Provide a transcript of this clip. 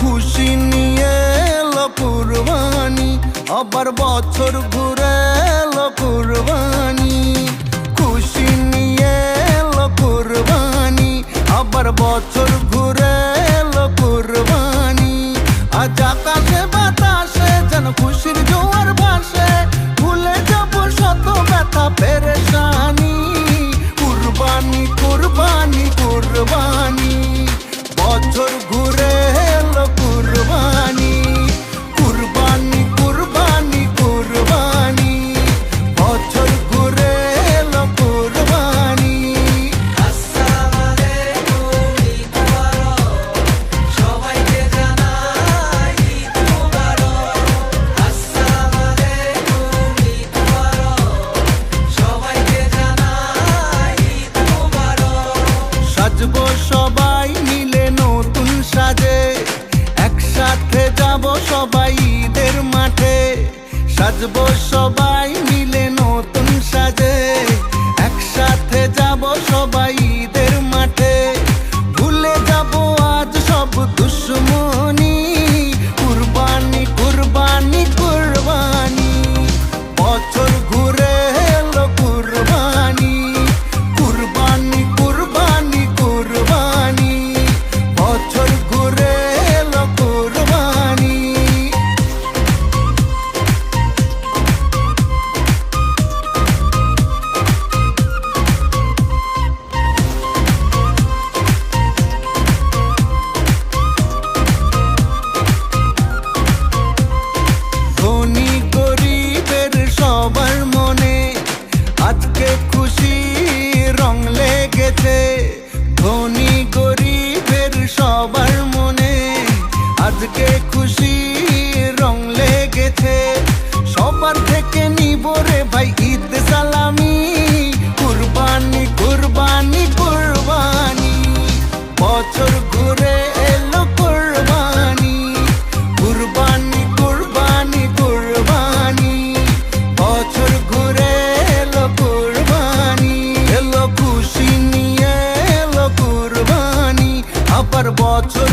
খুশি নিয়ে এলো কুরবানি, আবার বছর ঘুরে এলো কুরবানি। খুশি নিয়ে এলো কুরবানি, আবার বছর ঘুরে এলো কুরবানি। আজ আকাশে বাতাসে যেন খুশির জোয়ার ভাসে, ভুলে যাব শত ব্যথা পেরেশানি। কুরবানি কুরবানি কুরবানি, বছর ঘুরে এলো কুরবানি। কুরবানি কুরবানি কুরবানি, বছর ঘুরে এলো কুরবানি। আসসালামু আলাইকুম, ঈদ মুবারক, সবাইকে জানাই ঈদ মুবারক। আসসালামু আলাইকুম, ঈদ মুবারক, সবাইকে জানাই ঈদ মুবারক। সাজবো সবাই মিলে নতুন সাজে, একসাথে যাব সবাই ঈদের মাঠে। সাজবো সবাই মিলে নতুন সাজে, একসাথে যাব সবাই ঈদের মাঠে। ভুলে যাব আজ সব দুশ্মনী, কুরবানি কুরবানি কুরবানি, বছর ঘুরে এলো কুরবানি। কুরবানি কুরবানি কুরবানি, বছর ঘুরে এলো কুরবানি। ধনী গরিবের সবার মনে আজকে খুশি রং লেগেছে। ধনী গরিবের সবার মনে আজকে খুশি রং লেগেছে। সবার থেকে নিব রে ভাই ঈদ সালামি, কুরবানি কুরবানি কুরবানি, বছর ঘুরে এলো কুরবানি। কুরবানি কুরবানি কুরবানি, বছর ঘুরে এলো কুরবানি। এলো খুশি নিয়ে এলো কুরবানি, আবার বছর